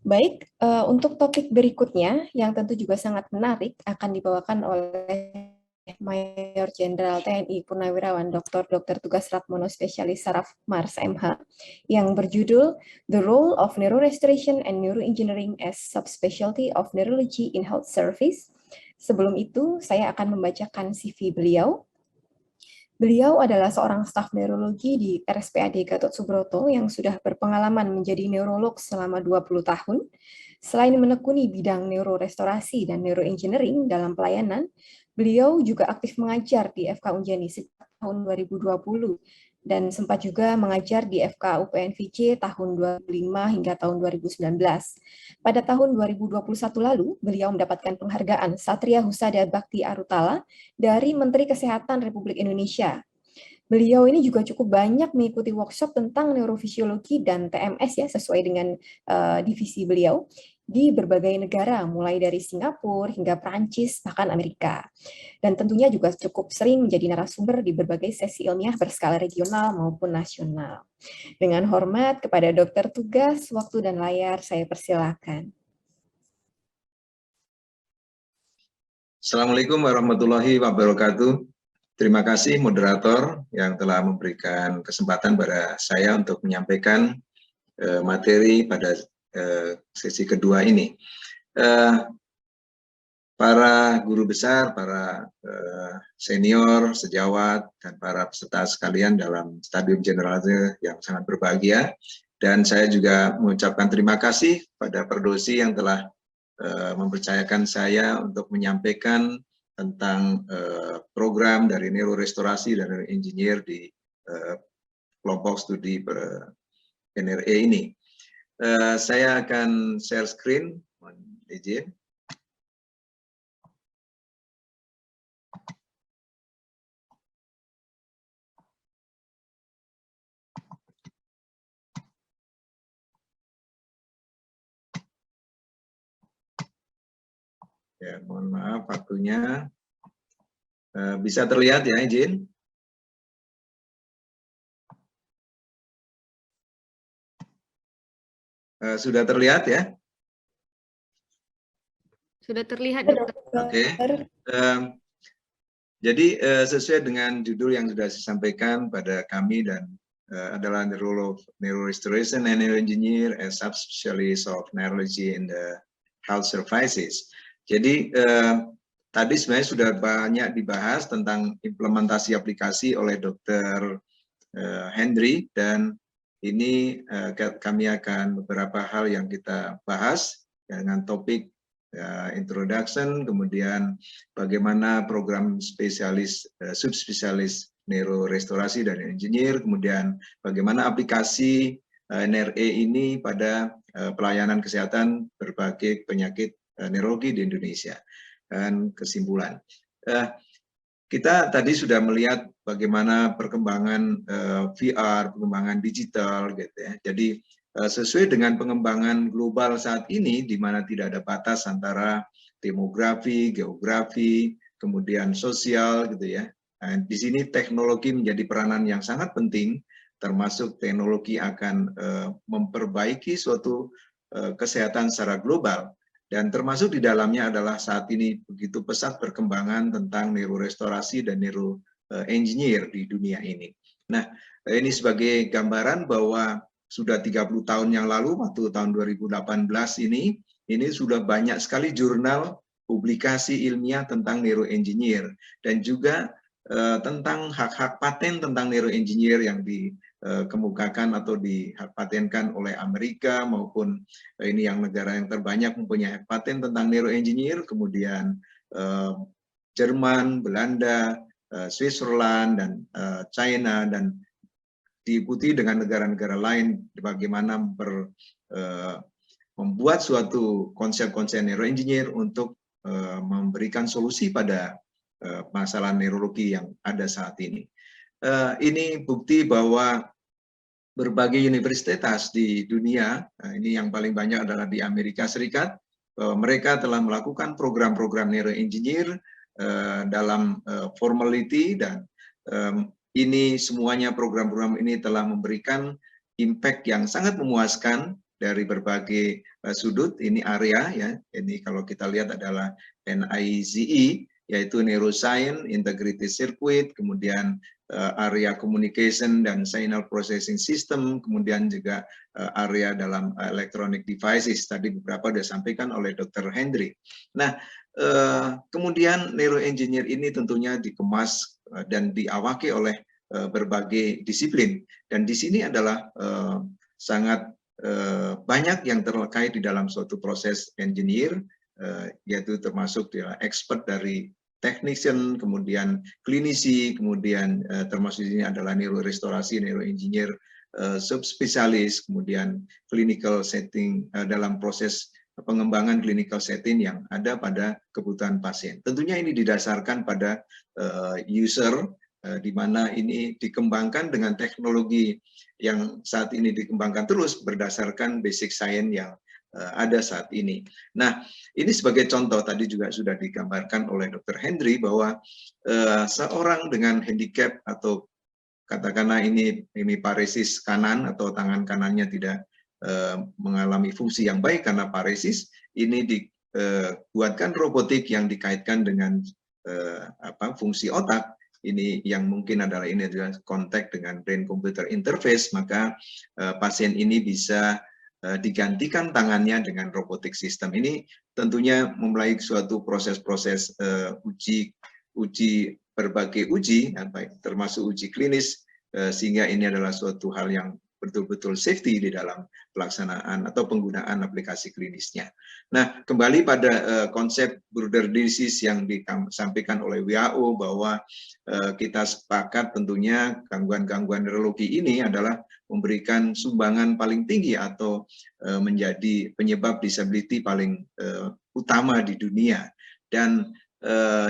Baik, untuk topik berikutnya yang tentu juga sangat menarik akan dibawakan oleh Mayor Jenderal TNI Purnawirawan Dr. Tugas Ratmono Spesialis Saraf Mars MH yang berjudul The Role of Neurorestoration and Neuroengineering as Subspecialty of Neurology in Health Service. Sebelum itu, saya akan membacakan CV beliau. Beliau adalah seorang staf neurologi di RSPAD Gatot Subroto yang sudah berpengalaman menjadi neurolog selama 20 tahun. Selain menekuni bidang neurorestorasi dan neuroengineering dalam pelayanan, beliau juga aktif mengajar di FK Unjani sejak tahun 2020 dan sempat juga mengajar di FK UPNVJ tahun 2005 hingga tahun 2019. Pada tahun 2021 lalu, beliau mendapatkan penghargaan Satria Husada Bakti Arutala dari Menteri Kesehatan Republik Indonesia. Beliau ini juga cukup banyak mengikuti workshop tentang neurofisiologi dan TMS ya, sesuai dengan divisi beliau di berbagai negara, mulai dari Singapura hingga Prancis, bahkan Amerika. Dan tentunya juga cukup sering menjadi narasumber di berbagai sesi ilmiah berskala regional maupun nasional. Dengan hormat kepada Dokter Tugas, waktu dan layar saya persilakan. Assalamualaikum warahmatullahi wabarakatuh. Terima kasih moderator yang telah memberikan kesempatan pada saya untuk menyampaikan materi pada sesi kedua ini. Para guru besar, para senior, sejawat, dan para peserta sekalian dalam stadium generalnya yang sangat berbahagia. Dan saya juga mengucapkan terima kasih pada Perdosi yang telah mempercayakan saya untuk menyampaikan tentang program dari neurorestorasi dan neuroengineer di kelompok studi NRE ini. Saya akan share screen, mohon izin. Ya, mohon maaf waktunya. Bisa terlihat ya, izin. Sudah terlihat ya? Sudah terlihat, Dokter. Oke. Jadi sesuai dengan judul yang sudah disampaikan pada kami dan adalah the role of neurorestoration and neuroengineer as subspecialist of neurology in the health services. Jadi tadi sebenarnya sudah banyak dibahas tentang implementasi aplikasi oleh Dr. Hendry, dan ini kami akan beberapa hal yang kita bahas dengan topik introduction, kemudian bagaimana program spesialis, subspesialis neurorestorasi dan engineer, kemudian bagaimana aplikasi NRE ini pada pelayanan kesehatan berbagai penyakit neurologi di Indonesia. Dan kesimpulan, kita tadi sudah melihat bagaimana perkembangan VR, perkembangan digital, gitu ya. Jadi sesuai dengan pengembangan global saat ini, di mana tidak ada batas antara demografi, geografi, kemudian sosial, gitu ya. Nah, di sini teknologi menjadi peranan yang sangat penting, termasuk teknologi akan memperbaiki suatu kesehatan secara global. Dan termasuk di dalamnya adalah saat ini begitu pesat perkembangan tentang neurorestorasi dan neuroengineer di dunia ini. Nah, ini sebagai gambaran bahwa sudah 30 tahun yang lalu, waktu tahun 2018 ini sudah banyak sekali jurnal publikasi ilmiah tentang neuroengineer, dan juga tentang hak-hak paten tentang neuroengineer yang dikemukakan atau dipatenkan oleh Amerika, maupun ini yang negara yang terbanyak mempunyai hak paten tentang neuroengineer, kemudian Jerman, Belanda, Switzerland, dan China, dan diikuti dengan negara-negara lain bagaimana membuat suatu konsep-konsep neuroengineer untuk memberikan solusi pada masalah neurologi yang ada saat ini. Ini bukti bahwa berbagai universitas di dunia, ini yang paling banyak adalah di Amerika Serikat, mereka telah melakukan program-program neuroengineer dalam formality, dan ini semuanya program-program ini telah memberikan impact yang sangat memuaskan dari berbagai sudut. Ini area ya. Ini kalau kita lihat adalah NIZE, yaitu Neuroscience, Integrated Circuit, kemudian area Communication dan Signal Processing System, kemudian juga area dalam Electronic Devices. Tadi beberapa sudah disampaikan oleh Dr. Hendry. Nah, kemudian neuroengineer ini tentunya dikemas dan diawaki oleh berbagai disiplin, dan di sini adalah sangat banyak yang terkait di dalam suatu proses engineer, yaitu termasuk expert dari technician, kemudian klinisi, kemudian termasuk ini adalah neurorestorasi, neuroengineer, subspesialis, kemudian clinical setting dalam proses pengembangan clinical setting yang ada pada kebutuhan pasien. Tentunya ini didasarkan pada user, di mana ini dikembangkan dengan teknologi yang saat ini dikembangkan terus berdasarkan basic science yang ada saat ini. Nah, ini sebagai contoh tadi juga sudah digambarkan oleh Dr. Hendry bahwa seorang dengan handicap atau katakanlah ini paresis kanan atau tangan kanannya tidak mengalami fungsi yang baik karena paresis, ini dibuatkan robotik yang dikaitkan dengan fungsi otak. Ini yang mungkin adalah kontak dengan brain computer interface, maka pasien ini bisa digantikan tangannya dengan robotik sistem. Ini tentunya memulai suatu proses-proses uji berbagai uji, termasuk uji klinis, sehingga ini adalah suatu hal yang betul-betul safety di dalam pelaksanaan atau penggunaan aplikasi klinisnya. Nah, kembali pada konsep border disease yang disampaikan oleh WHO bahwa kita sepakat tentunya gangguan-gangguan neurologi ini adalah memberikan sumbangan paling tinggi atau menjadi penyebab disability paling utama di dunia. Dan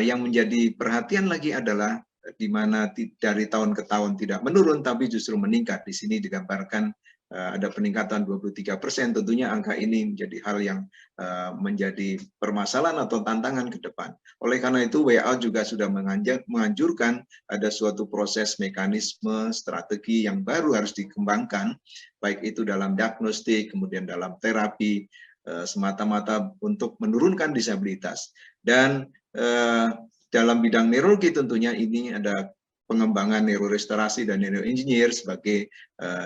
yang menjadi perhatian lagi adalah di mana dari tahun ke tahun tidak menurun tapi justru meningkat. Di sini digambarkan ada peningkatan 23%. Tentunya angka ini menjadi hal yang menjadi permasalahan atau tantangan ke depan. Oleh karena itu WHO juga sudah menganjurkan ada suatu proses mekanisme strategi yang baru harus dikembangkan, baik itu dalam diagnostik, kemudian dalam terapi, semata-mata untuk menurunkan disabilitas. Dan dalam bidang neurologi tentunya ini ada pengembangan neurorestorasi dan neuroengineer sebagai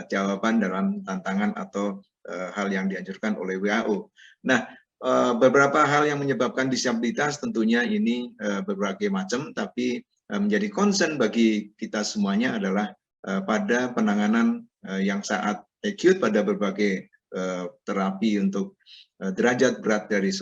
jawaban dalam tantangan atau hal yang dianjurkan oleh WHO. Nah, beberapa hal yang menyebabkan disabilitas tentunya ini berbagai macam, tapi menjadi concern bagi kita semuanya adalah pada penanganan yang saat acute pada berbagai terapi untuk derajat berat dari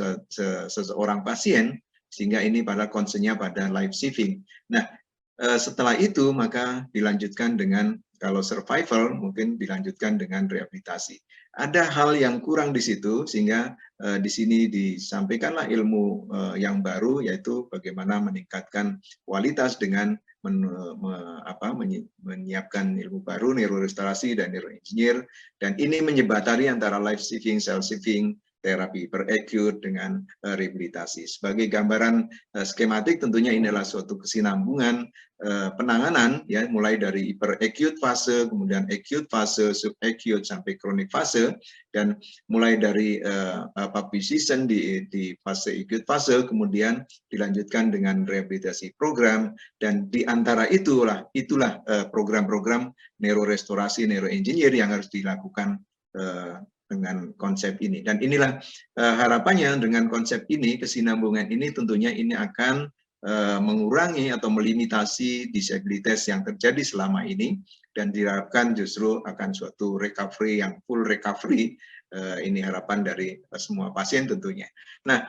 seseorang pasien, sehingga ini pada concernnya pada life saving. Nah, setelah itu maka dilanjutkan dengan kalau survival mungkin dilanjutkan dengan rehabilitasi. Ada hal yang kurang di situ sehingga di sini disampaikanlah ilmu yang baru, yaitu bagaimana meningkatkan kualitas dengan menyiapkan ilmu baru neurorestorasi dan neuroengineer, dan ini menyebatari antara life saving, cell saving, terapi per-acute dengan rehabilitasi. Sebagai gambaran skematik tentunya ini adalah suatu kesinambungan penanganan ya, mulai dari per-acute fase, kemudian acute fase, sub-acute sampai chronic fase, dan mulai dari precision di fase acute fase, kemudian dilanjutkan dengan rehabilitasi program, dan di antara itulah program-program neurorestorasi, neuroengineer yang harus dilakukan dengan konsep ini. Dan inilah harapannya dengan konsep ini, kesinambungan ini tentunya ini akan mengurangi atau melimitasi disabilitas yang terjadi selama ini, dan diharapkan justru akan suatu recovery yang full recovery. Ini harapan dari semua pasien tentunya. Nah,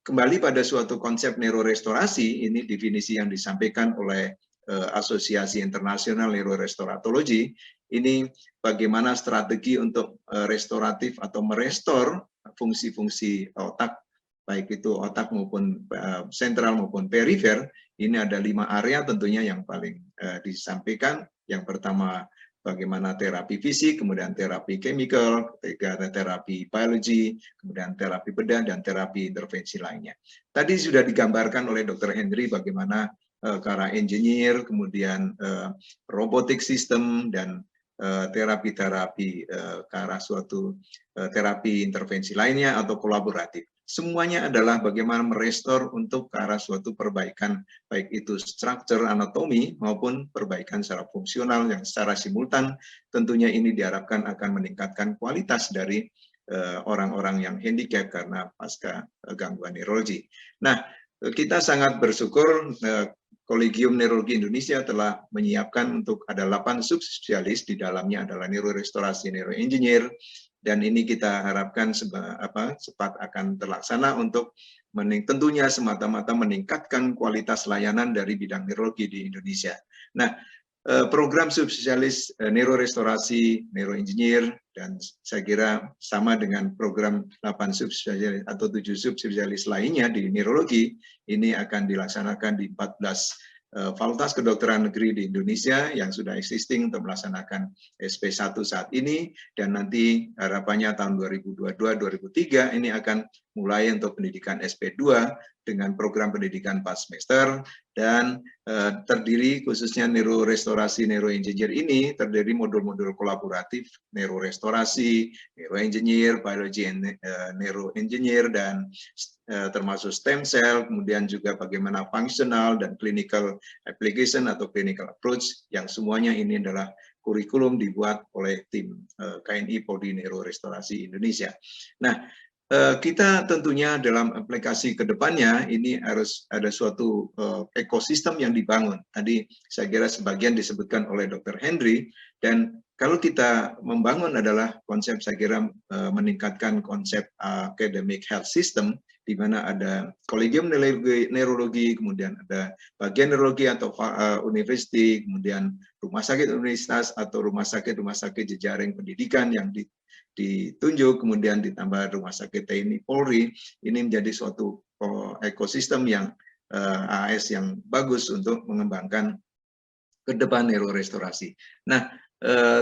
kembali pada suatu konsep neurorestorasi, ini definisi yang disampaikan oleh Asosiasi Internasional Neurorestoratologi. Ini bagaimana strategi untuk restoratif atau merestor fungsi-fungsi otak, baik itu otak maupun sentral maupun perifer. Ini ada 5 area tentunya yang paling disampaikan. Yang pertama bagaimana terapi fisik, kemudian terapi chemical, ketiga ada terapi biologi, kemudian terapi bedah, dan terapi intervensi lainnya. Tadi sudah digambarkan oleh Dr. Hendry bagaimana ke arah engineer, kemudian robotic system, dan terapi-terapi ke arah suatu terapi intervensi lainnya atau kolaboratif. Semuanya adalah bagaimana merestore untuk ke arah suatu perbaikan, baik itu struktur anatomi maupun perbaikan secara fungsional yang secara simultan. Tentunya ini diharapkan akan meningkatkan kualitas dari orang-orang yang handicap karena pasca gangguan neurologi. Nah, kita sangat bersyukur Kolegium Neurologi Indonesia telah menyiapkan untuk ada 8 subspesialis, di dalamnya adalah neurorestorasi, neuroengineer, dan ini kita harapkan cepat akan terlaksana untuk tentunya semata-mata meningkatkan kualitas layanan dari bidang neurologi di Indonesia. Nah, program subspesialis neurorestorasi, neuroengineer, dan saya kira sama dengan program 8 subspesialis atau 7 subspesialis lainnya di neurologi, ini akan dilaksanakan di 14 fakultas kedokteran negeri di Indonesia yang sudah existing untuk melaksanakan SP1 saat ini, dan nanti harapannya tahun 2022-2023 ini akan mulai untuk pendidikan SP2 dengan program pendidikan 4 semester, dan terdiri khususnya neurorestorasi, neuroengineer ini terdiri modul-modul kolaboratif, neurorestorasi, neuroengineer, biology and neuroengineer, dan termasuk stem cell, kemudian juga bagaimana functional dan clinical application atau clinical approach, yang semuanya ini adalah kurikulum dibuat oleh tim KNI Polri Neurorestorasi Indonesia. Nah, kita tentunya dalam aplikasi ke depannya ini harus ada suatu ekosistem yang dibangun. Tadi saya kira sebagian disebutkan oleh Dr. Henry, dan kalau kita membangun adalah konsep, saya kira meningkatkan konsep academic health system, di mana ada kolegium neurologi, kemudian ada bagian neurologi atau university, kemudian rumah sakit universitas atau rumah sakit jejaring pendidikan yang ditunjuk, kemudian ditambah rumah sakit TNI Polri. Ini menjadi suatu ekosistem yang AS yang bagus untuk mengembangkan ke depan neurorestorasi. Nah,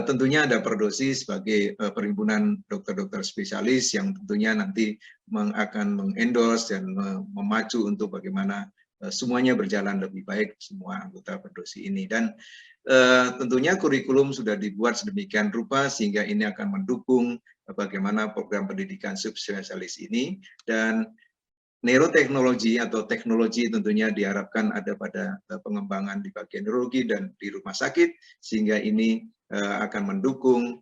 tentunya ada Perdosi sebagai perhimpunan dokter-dokter spesialis yang tentunya nanti akan mengendorse dan memacu untuk bagaimana semuanya berjalan lebih baik, semua anggota Perdosi ini. Dan tentunya kurikulum sudah dibuat sedemikian rupa sehingga ini akan mendukung bagaimana program pendidikan subspesialis ini, dan neuroteknologi atau teknologi tentunya diharapkan ada pada pengembangan di bagian neurologi dan di rumah sakit, sehingga ini akan mendukung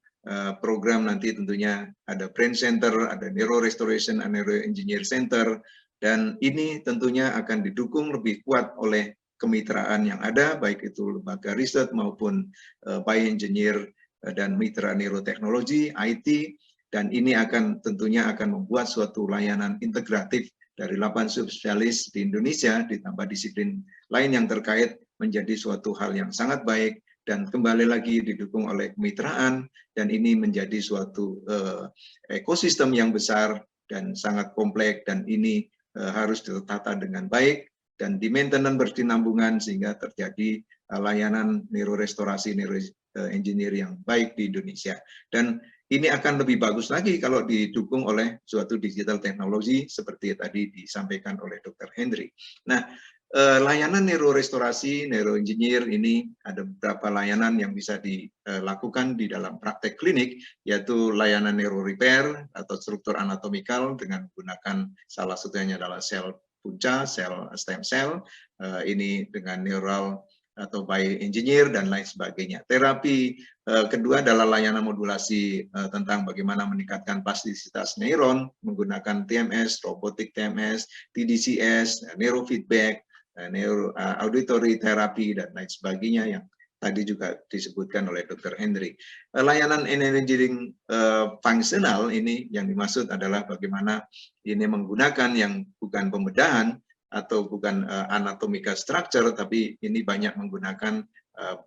program nanti tentunya ada brain center, ada neuro restoration, and neuro engineer center, dan ini tentunya akan didukung lebih kuat oleh kemitraan yang ada, baik itu lembaga riset maupun bioengineer dan mitra neuroteknologi, IT, dan ini tentunya akan membuat suatu layanan integratif dari 8 subspesialis di Indonesia ditambah disiplin lain yang terkait menjadi suatu hal yang sangat baik, dan kembali lagi didukung oleh kemitraan, dan ini menjadi suatu ekosistem yang besar dan sangat kompleks, dan ini harus ditata dengan baik dan di maintenance berkesinambungan sehingga terjadi layanan neurorestorasi, neuroengineer yang baik di Indonesia. Dan ini akan lebih bagus lagi kalau didukung oleh suatu digital teknologi seperti tadi disampaikan oleh Dr. Henry. Nah, layanan neurorestorasi, neuroengineer ini ada beberapa layanan yang bisa dilakukan di dalam praktek klinik, yaitu layanan neuro repair atau struktur anatomikal dengan menggunakan salah satunya adalah sel punca, sel stem cell, ini dengan neural atau bioengineer dan lain sebagainya. Terapi kedua adalah layanan modulasi tentang bagaimana meningkatkan plastisitas neuron menggunakan TMS, robotik TMS, TDCS, neurofeedback, auditory therapy, dan lain sebagainya yang tadi juga disebutkan oleh Dr. Henry. Layanan engineering fungsional ini yang dimaksud adalah bagaimana ini menggunakan yang bukan pembedahan atau bukan anatomical structure, tapi ini banyak menggunakan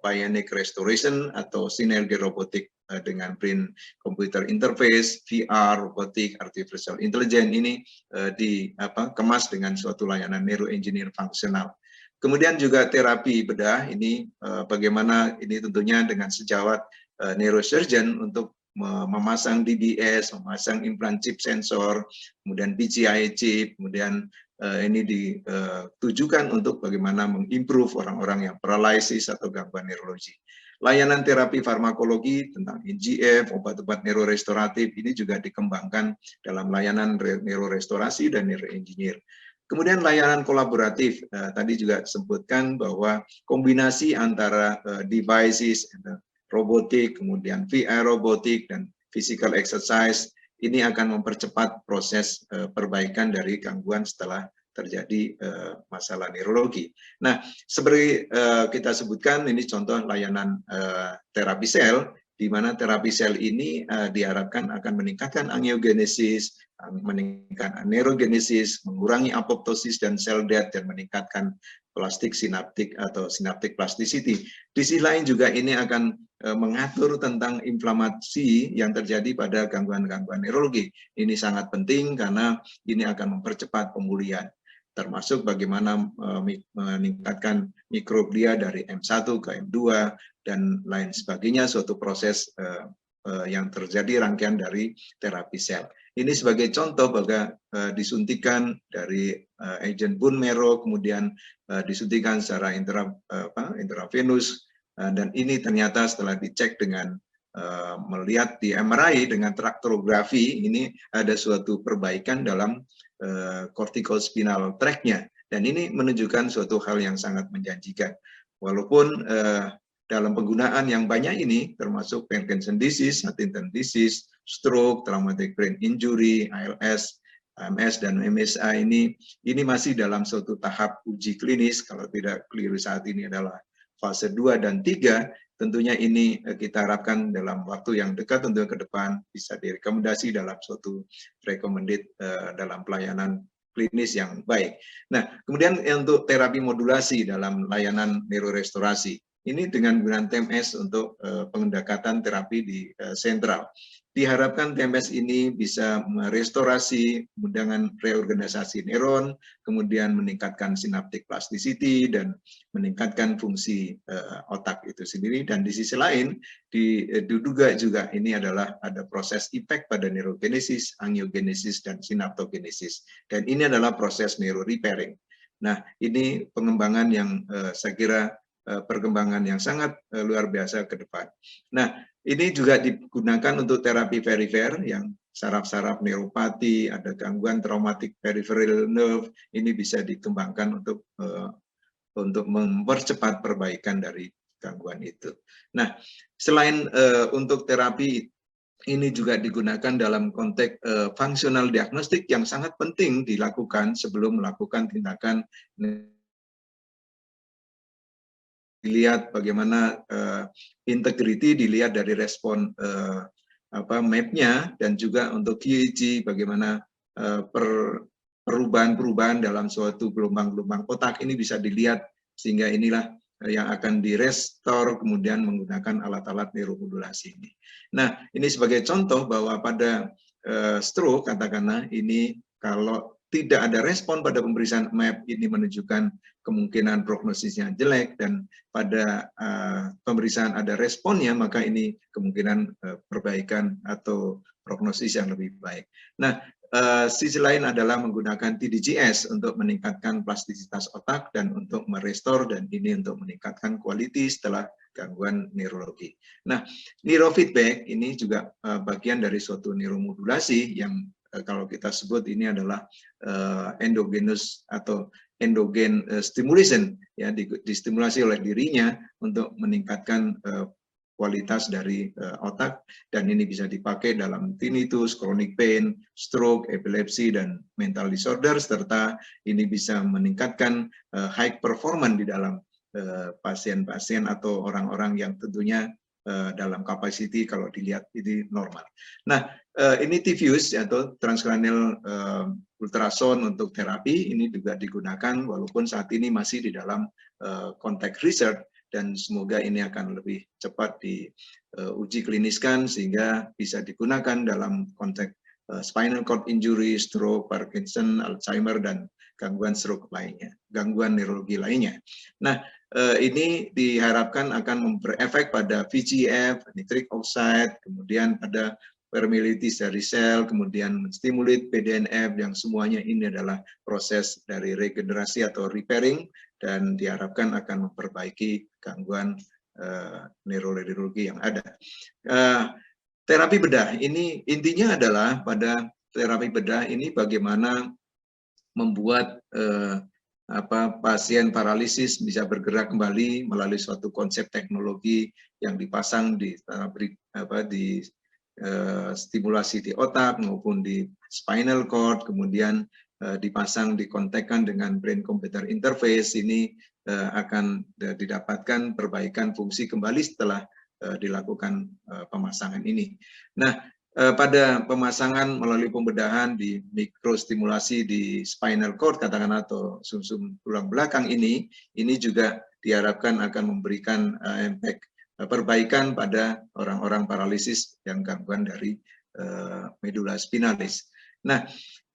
bionic restoration atau sinergi robotik dengan brain computer interface, VR, robotik, artificial intelligence, ini dikemas dengan suatu layanan neuroengineer fungsional. Kemudian juga terapi bedah ini bagaimana ini tentunya dengan sejawat neurosurgeon untuk memasang DBS, memasang implant chip sensor, kemudian BGI chip, kemudian ini ditujukan untuk bagaimana mengimprove orang-orang yang paralysis atau gangguan neurologi. Layanan terapi farmakologi tentang NGF, obat-obat neurorestoratif ini juga dikembangkan dalam layanan neurorestorasi dan neuroengineer. Kemudian layanan kolaboratif, tadi juga disebutkan bahwa kombinasi antara devices, robotik, kemudian VR robotik, dan physical exercise, ini akan mempercepat proses perbaikan dari gangguan setelah terjadi masalah neurologi. Nah, seperti kita sebutkan, ini contoh layanan terapi sel, di mana terapi sel ini diharapkan akan meningkatkan angiogenesis, meningkatkan neurogenesis, mengurangi apoptosis dan sel death, dan meningkatkan plastik sinaptik atau synaptic plasticity. Di sisi lain juga ini akan mengatur tentang inflamasi yang terjadi pada gangguan-gangguan neurologi. Ini sangat penting karena ini akan mempercepat pemulihan, termasuk bagaimana meningkatkan mikroglia dari M1 ke M2 dan lain sebagainya, suatu proses yang terjadi rangkaian dari terapi sel. Ini sebagai contoh bahwa disuntikan dari agent bone marrow, kemudian disuntikan secara intravenus, dan ini ternyata setelah dicek dengan melihat di MRI dengan traktografi, ini ada suatu perbaikan dalam corticospinal tract-nya, dan ini menunjukkan suatu hal yang sangat menjanjikan. Walaupun dalam penggunaan yang banyak ini, termasuk Parkinson disease, Huntington disease, stroke, traumatic brain injury, ALS, AMS, dan MSA ini masih dalam suatu tahap uji klinis. Kalau tidak keliru saat ini adalah fase 2 dan 3, tentunya ini kita harapkan dalam waktu yang dekat tentu ke depan bisa direkomendasi dalam suatu recommended dalam pelayanan klinis yang baik. Nah, kemudian untuk terapi modulasi dalam layanan neurorestorasi, ini dengan menggunakan TMS untuk pendekatan terapi di sentral. Diharapkan TMS ini bisa merestorasi dengan reorganisasi neuron, kemudian meningkatkan synaptic plasticity, dan meningkatkan fungsi otak itu sendiri. Dan di sisi lain, diduga juga ini adalah ada proses efek pada neurogenesis, angiogenesis, dan synaptogenesis. Dan ini adalah proses neurorepairing. Nah, ini pengembangan yang saya kira perkembangan yang sangat luar biasa ke depan. Nah, ini juga digunakan untuk terapi perifer yang saraf-saraf neuropati, ada gangguan traumatic peripheral nerve, ini bisa dikembangkan untuk mempercepat perbaikan dari gangguan itu. Nah, selain untuk terapi, ini juga digunakan dalam konteks functional diagnostik yang sangat penting dilakukan sebelum melakukan tindakan. Dilihat bagaimana integrity, dilihat dari respon map-nya, dan juga untuk QEEG bagaimana perubahan-perubahan dalam suatu gelombang-gelombang otak ini bisa dilihat, sehingga inilah yang akan direstore kemudian menggunakan alat-alat neuromodulasi ini. Nah, ini sebagai contoh bahwa pada stroke, katakanlah ini kalau tidak ada respon pada pemeriksaan map, ini menunjukkan kemungkinan prognosisnya jelek, dan pada pemeriksaan ada responnya, maka ini kemungkinan perbaikan atau prognosis yang lebih baik. Nah, sisi lain adalah menggunakan TDGS untuk meningkatkan plastisitas otak dan untuk merestore, dan ini untuk meningkatkan kualitas setelah gangguan neurologi. Nah, neurofeedback ini juga bagian dari suatu neuromodulasi yang kalau kita sebut ini adalah endogenous atau endogen stimulation, ya, distimulasi oleh dirinya untuk meningkatkan kualitas dari otak, dan ini bisa dipakai dalam tinnitus, chronic pain, stroke, epilepsi, dan mental disorder, serta ini bisa meningkatkan high performance di dalam pasien-pasien atau orang-orang yang tentunya dalam kapasiti kalau dilihat ini normal. Nah, ini diffuse atau transcranial ultrasound untuk terapi ini juga digunakan, walaupun saat ini masih di dalam konteks research, dan semoga ini akan lebih cepat diuji kliniskan sehingga bisa digunakan dalam konteks spinal cord injury, stroke, Parkinson, Alzheimer, dan gangguan stroke lainnya, gangguan neurologi lainnya. Nah, ini diharapkan akan berefek pada VEGF, nitric oxide, kemudian pada permeabilitas dari sel, kemudian menstimulat BDNF, yang semuanya ini adalah proses dari regenerasi atau repairing, dan diharapkan akan memperbaiki gangguan neurologi yang ada. Terapi bedah ini intinya adalah pada terapi bedah ini bagaimana membuat pasien paralisis bisa bergerak kembali melalui suatu konsep teknologi yang dipasang di stimulasi di otak maupun di spinal cord, kemudian dipasang dikontekkan dengan brain computer interface. Ini akan didapatkan perbaikan fungsi kembali setelah dilakukan pemasangan ini. Nah, pada pemasangan melalui pembedahan di mikrostimulasi di spinal cord katakan atau sumsum tulang belakang ini juga diharapkan akan memberikan impact perbaikan pada orang-orang paralisis yang gangguan dari medula spinalis. Nah,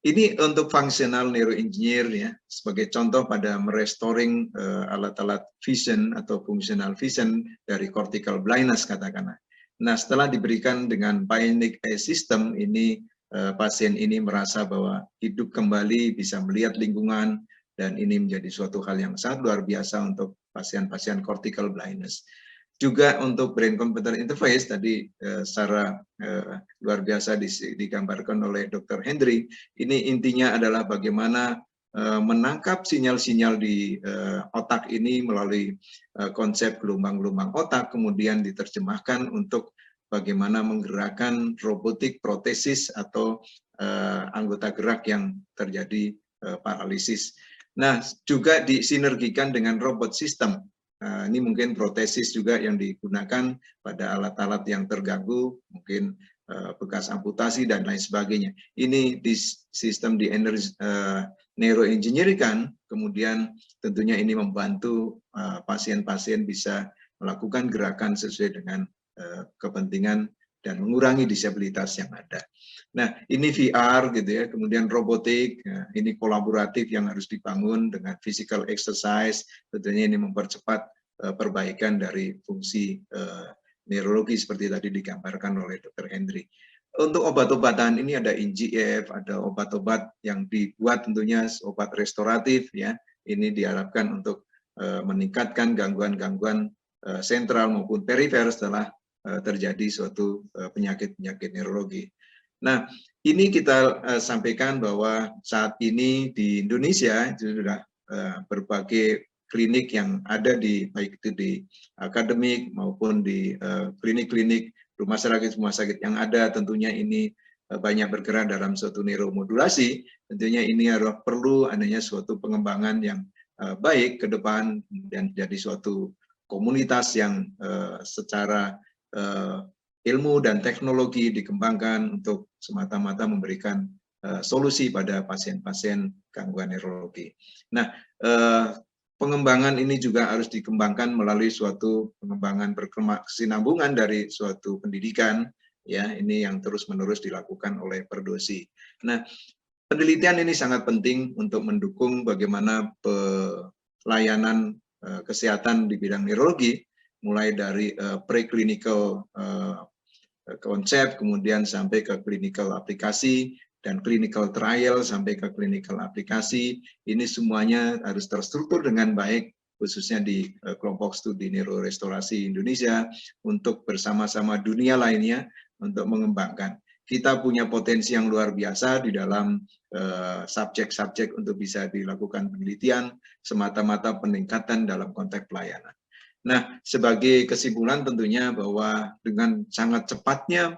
ini untuk functional neuroengineer ya, sebagai contoh pada merestoring alat-alat vision atau functional vision dari cortical blindness katakanlah. Nah, setelah diberikan dengan bionic eye system ini, pasien ini merasa bahwa hidup kembali, bisa melihat lingkungan, dan ini menjadi suatu hal yang sangat luar biasa untuk pasien-pasien cortical blindness. Juga untuk brain computer interface tadi secara luar biasa digambarkan oleh Dr. Hendry. Ini intinya adalah bagaimana menangkap sinyal-sinyal di otak ini melalui konsep gelombang-gelombang otak, kemudian diterjemahkan untuk bagaimana menggerakkan robotik protesis atau anggota gerak yang terjadi paralisis. Nah, juga disinergikan dengan robot sistem. Ini mungkin protesis juga yang digunakan pada alat-alat yang terganggu, mungkin bekas amputasi dan lain sebagainya. Ini di sistem di neuroengineering kan, kemudian tentunya ini membantu pasien-pasien bisa melakukan gerakan sesuai dengan kepentingan dan mengurangi disabilitas yang ada. Nah, ini VR gitu ya, kemudian robotik, ini kolaboratif yang harus dibangun dengan physical exercise, tentunya ini mempercepat perbaikan dari fungsi neurologi seperti tadi digambarkan oleh Dr. Hendry. Untuk obat-obatan ini ada IGF, ada obat-obat yang dibuat tentunya obat restoratif ya. Ini diharapkan untuk meningkatkan gangguan-gangguan sentral maupun perifer setelah terjadi suatu penyakit-penyakit neurologi. Nah, ini kita sampaikan bahwa saat ini di Indonesia sudah berbagai klinik yang ada di baik itu di akademik maupun di klinik-klinik rumah sakit yang ada, tentunya ini banyak bergerak dalam suatu neuromodulasi. Tentunya ini harus perlu adanya suatu pengembangan yang baik ke depan dan jadi suatu komunitas yang secara ilmu dan teknologi dikembangkan untuk semata-mata memberikan solusi pada pasien-pasien gangguan neurologi. Nah, pengembangan ini juga harus dikembangkan melalui suatu pengembangan berkesinambungan dari suatu pendidikan, ya ini yang terus-menerus dilakukan oleh Perdosi. Nah, penelitian ini sangat penting untuk mendukung bagaimana pelayanan kesehatan di bidang neurologi, mulai dari preclinical konsep, kemudian sampai ke clinical aplikasi, dan clinical trial sampai ke clinical aplikasi. Ini semuanya harus terstruktur dengan baik, khususnya di kelompok studi neurorestorasi Indonesia, untuk bersama-sama dunia lainnya untuk mengembangkan. Kita punya potensi yang luar biasa di dalam subjek-subjek untuk bisa dilakukan penelitian, semata-mata peningkatan dalam konteks pelayanan. Nah, sebagai kesimpulan tentunya bahwa dengan sangat cepatnya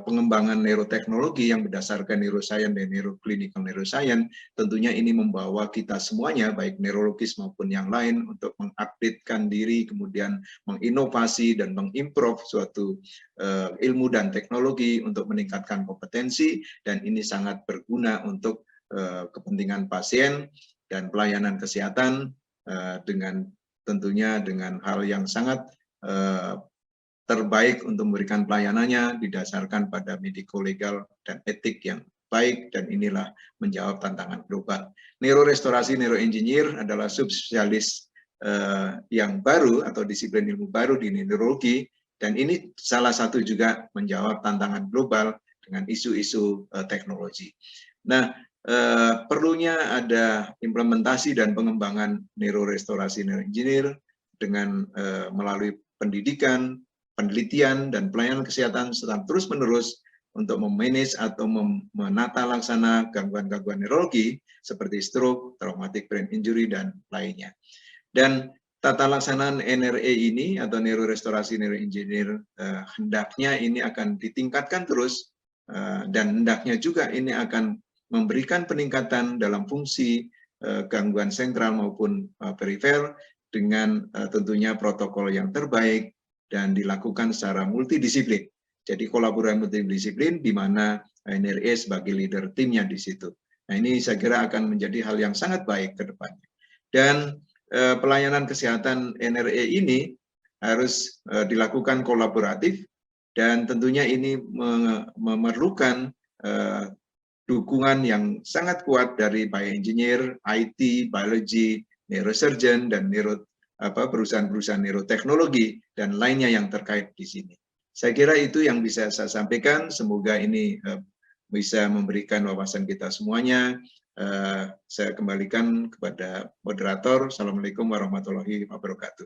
pengembangan neuroteknologi yang berdasarkan neuroscience dan neuroclinical neuroscience, tentunya ini membawa kita semuanya, baik neurologis maupun yang lain, untuk mengupdatekan diri, kemudian menginovasi dan mengimprove suatu ilmu dan teknologi untuk meningkatkan kompetensi, dan ini sangat berguna untuk kepentingan pasien dan pelayanan kesehatan dengan tentunya dengan hal yang sangat terbaik untuk memberikan pelayanannya didasarkan pada mediko-legal dan etik yang baik, dan inilah menjawab tantangan global. Neurorestorasi neuroengineer adalah subspesialis yang baru atau disiplin ilmu baru di neurologi, dan ini salah satu juga menjawab tantangan global dengan isu-isu teknologi. Nah, perlunya ada implementasi dan pengembangan neurorestorasi neuroengineer dengan melalui pendidikan, penelitian, dan pelayanan kesehatan secara terus-menerus untuk memanage atau menata laksana gangguan-gangguan neurologi seperti stroke, traumatic brain injury, dan lainnya. Dan tata laksanaan NRE ini atau neurorestorasi neuroengineer hendaknya ini akan ditingkatkan terus dan hendaknya juga ini akan memberikan peningkatan dalam fungsi gangguan sentral maupun perifer dengan tentunya protokol yang terbaik dan dilakukan secara multidisiplin. Jadi kolaborasi multidisiplin di mana NRE sebagai leader timnya di situ. Nah, ini saya kira akan menjadi hal yang sangat baik ke depannya. Dan pelayanan kesehatan NRE ini harus dilakukan kolaboratif dan tentunya ini memerlukan dukungan yang sangat kuat dari bioengineer, IT, biologi, neurosurgeon, dan perusahaan-perusahaan neuroteknologi dan lainnya yang terkait di sini. Saya kira itu yang bisa saya sampaikan. Semoga ini bisa memberikan wawasan kita semuanya. Saya kembalikan kepada moderator. Assalamualaikum warahmatullahi wabarakatuh.